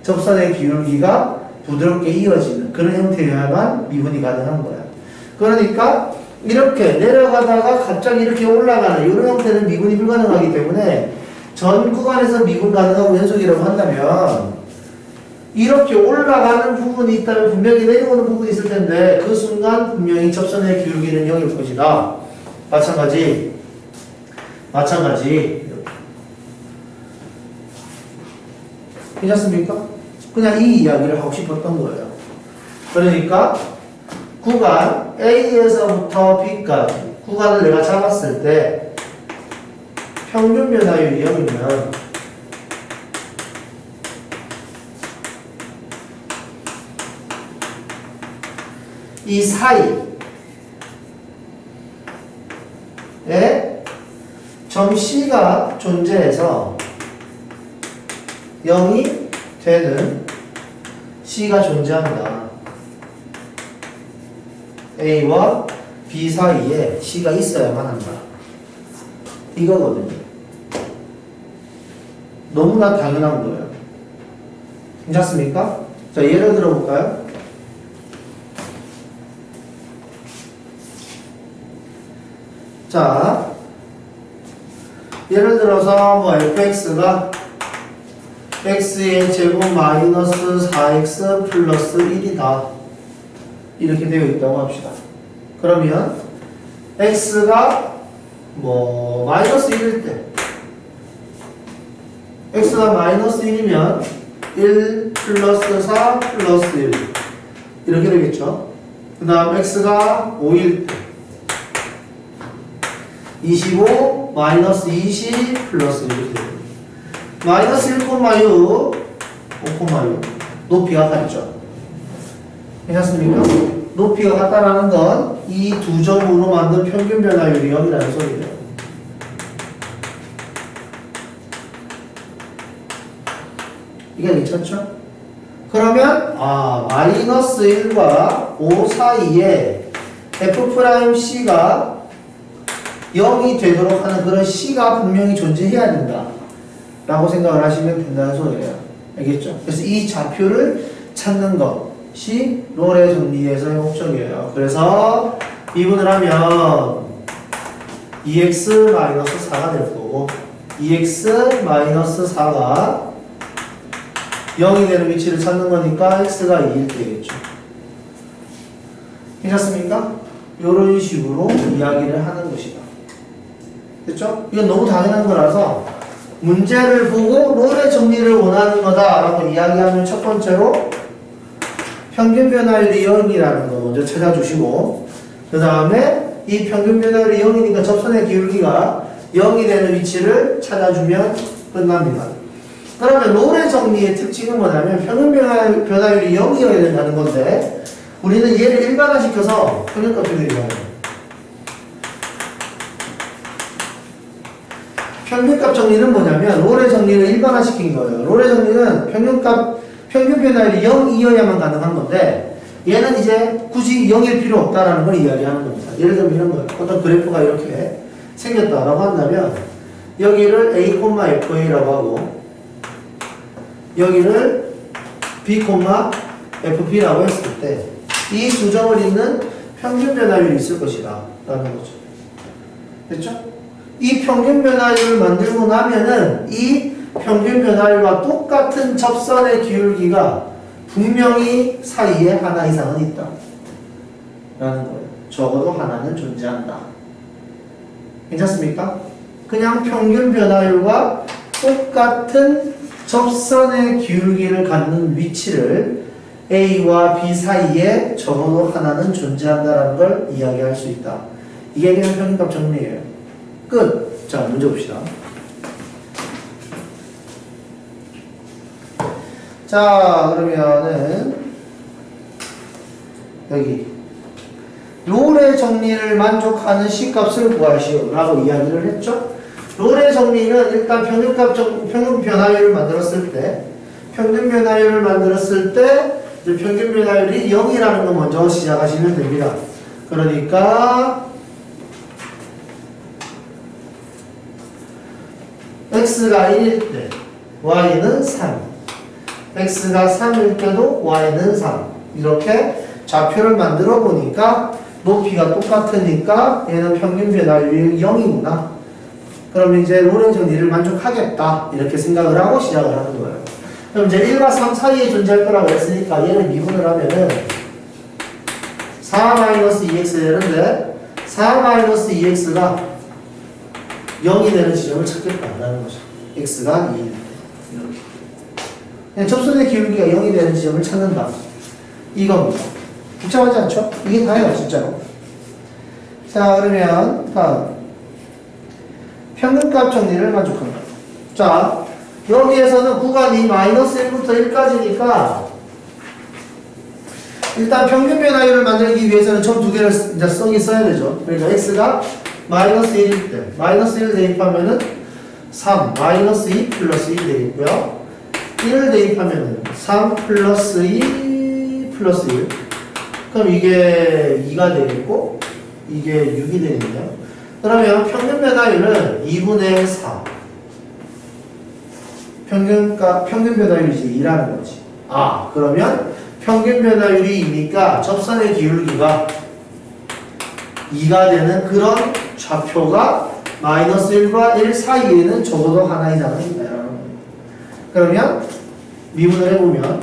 접선의 기울기가 부드럽게 이어지는 그런 형태여야만 미분이 가능한 거야. 그러니까 이렇게 내려가다가 갑자기 이렇게 올라가는 이런 형태는 미분이 불가능하기 때문에 전 구간에서 미분 가능하고 연속이라고 한다면 이렇게 올라가는 부분이 있다면 분명히 내려오는 부분이 있을 텐데 그 순간 분명히 접선의 기울기는 0일 것이다. 마찬가지 괜찮습니까? 그냥 이 이야기를 하고 싶었던 거예요. 그러니까 구간 A에서부터 B까지 구간을 내가 잡았을 때 평균 변화율이 0이면 이 사이에 점 C가 존재해서 0이 되는 C가 존재한다. A와 B 사이에 C가 있어야만 한다. 이거거든요. 너무나 당연한 거예요. 괜찮습니까? 자, 예를 들어 볼까요? 자, 예를 들어서 뭐 fx가 x의 제곱 마이너스 4x 플러스 1이다. 이렇게 되어 있다고 합시다. 그러면 x가 뭐 마이너스 1일 때 x가 마이너스 1이면 1 플러스 4 플러스 1 이렇게 되겠죠. 그 다음 x가 5일 때 25 마이너스 20 플러스 1 이렇게 됩니다. 마이너스 1,6 5,6 높이가 같죠. 괜찮습니까? 높이가 같다라는 건 이 두 점으로 만든 평균 변화율이 0이라는 소리예요. 이게 괜찮죠? 그러면 마이너스 1과 5 사이에 f'C가 0이 되도록 하는 그런 C가 분명히 존재해야 된다 라고 생각을 하시면 된다는 소리예요. 알겠죠? 그래서 이 좌표를 찾는 것이 롤의 정리에서의 목적이에요. 그래서 미분을 하면 2x-4가 될 거고 2x-4가 0이 되는 위치를 찾는 거니까 x가 2일 되겠죠. 괜찮습니까? 이런 식으로 이야기를 하는 것이다. 됐죠? 이건 너무 당연한 거라서 문제를 보고 롤의 정리를 원하는 거다라고 이야기하면 첫 번째로 평균 변화율이 0이라는 거 먼저 찾아주시고 그 다음에 이 평균 변화율이 0이니까 접선의 기울기가 0이 되는 위치를 찾아주면 끝납니다. 그러면 롤의 정리의 특징은 뭐냐면 평균 변화율이 0이어야 된다는 건데 우리는 얘를 일반화시켜서 평균값 정리를 해요. 평균값 정리는 뭐냐면 롤의 정리를 일반화시킨 거예요. 롤의 정리는 평균 변화율이 0이어야만 가능한 건데 얘는 이제 굳이 0일 필요 없다라는 걸 이야기하는 겁니다. 예를 들면 이런 거예요. 어떤 그래프가 이렇게 생겼다라고 한다면 여기를 A, FA라고 하고 여기를 B, FP라고 했을 때 이 두 점을 잇는 평균 변화율이 있을 것이다 라는 거죠. 됐죠? 이 평균 변화율을 만들고 나면은 이 평균 변화율과 똑같은 접선의 기울기가 분명히 사이에 하나 이상은 있다 라는 거예요. 적어도 하나는 존재한다. 괜찮습니까? 그냥 평균 변화율과 똑같은 접선의 기울기를 갖는 위치를 A와 B 사이에 적어도 하나는 존재한다는 걸 이야기할 수 있다. 이게 그냥 평균값 정리예요. 끝! 자, 문제 봅시다. 자, 그러면은 여기 롤의 정리를 만족하는 C값을 구하시오 라고 이야기를 했죠. 롤의 정리는 일단 평균 변화율을 만들었을 때 평균 변화율이 0이라는 거 먼저 시작하시면 됩니다. 그러니까 x가 1일 때 y는 3 x가 3일 때도 y는 3 이렇게 좌표를 만들어 보니까 높이가 똑같으니까 얘는 평균 변화율이 0이구나. 그럼 이제 롤의 정리를 만족하겠다 이렇게 생각을 하고 시작을 하는 거예요. 그럼 이제 1과 3 사이에 존재할 거라고 했으니까 얘를 미분을 하면은 4-2x 되는데 4-2x가 0이 되는 지점을 찾겠다라는 거죠. x가 2일 때 이렇게 그냥 접선의 기울기가 0이 되는 지점을 찾는다 이겁니다. 복잡하지 않죠? 이게 다예요 진짜로. 자, 그러면 다음 평균값 정리를 만족한다. 자, 여기에서는 구간이 -1부터 1까지니까 일단 평균 변화율을 만들기 위해서는 점 두 개를 이제 써야 되죠. 그러니까 x가 -1일 때 -1 대입하면은 3 -2 플러스 2 되겠고요. 1을 대입하면은 3 플러스 2 플러스 1 그럼 이게 2가 되겠고 이게 6이 되겠네요. 그러면 평균 변화율은 2분의 4 평균 변화율이 2라는 거지. 아, 그러면 평균 변화율이 2니까 접선의 기울기가 2가 되는 그런 좌표가 -1과 1 사이에는 적어도 하나 이상은 있다라는 겁니다. 그러면 미분을 해보면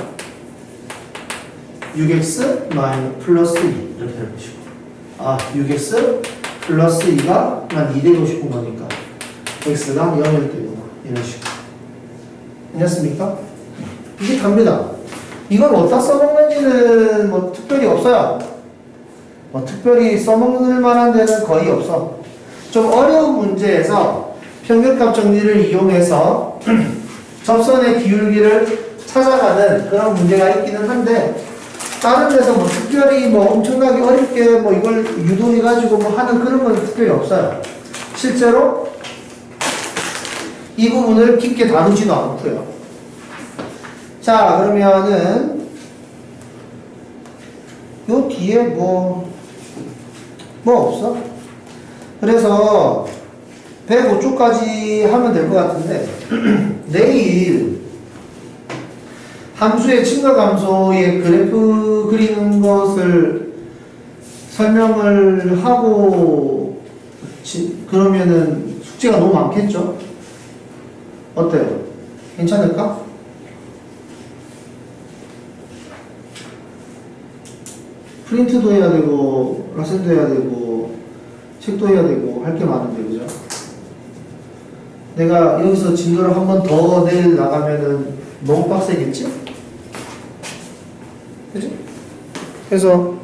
6x 플러스 2 이렇게 될 것이고, 아, 6x 플러스 2가 난 2 되고 싶은 거니까 x가 0일 때구나 이런 식으로. 괜찮습니까? 이게 답니다. 이걸 어디다 써먹는지는 뭐 특별히 없어요. 뭐 특별히 써먹을 만한 데는 거의 없어. 좀 어려운 문제에서 평균값 정리를 이용해서 접선의 기울기를 찾아가는 그런 문제가 있기는 한데 다른 데서 뭐 특별히 뭐 엄청나게 어렵게 뭐 이걸 유도해가지고 뭐 하는 그런 건 특별히 없어요. 실제로 이 부분을 깊게 다루지도 않고요. 자, 그러면은 요 뒤에 뭐 없어? 그래서 105쪽까지 하면 될 것 같은데 내일 함수의 증가 감소의 그래프 그리는 것을 설명을 하고 그러면은 숙제가 너무 많겠죠? 어때요? 괜찮을까? 프린트도 해야 되고 라센도 해야 되고 책도 해야 되고 할 게 많은데 그죠? 내가 여기서 진도를 한 번 더 내일 나가면은 너무 빡세겠지? 그죠? 그래서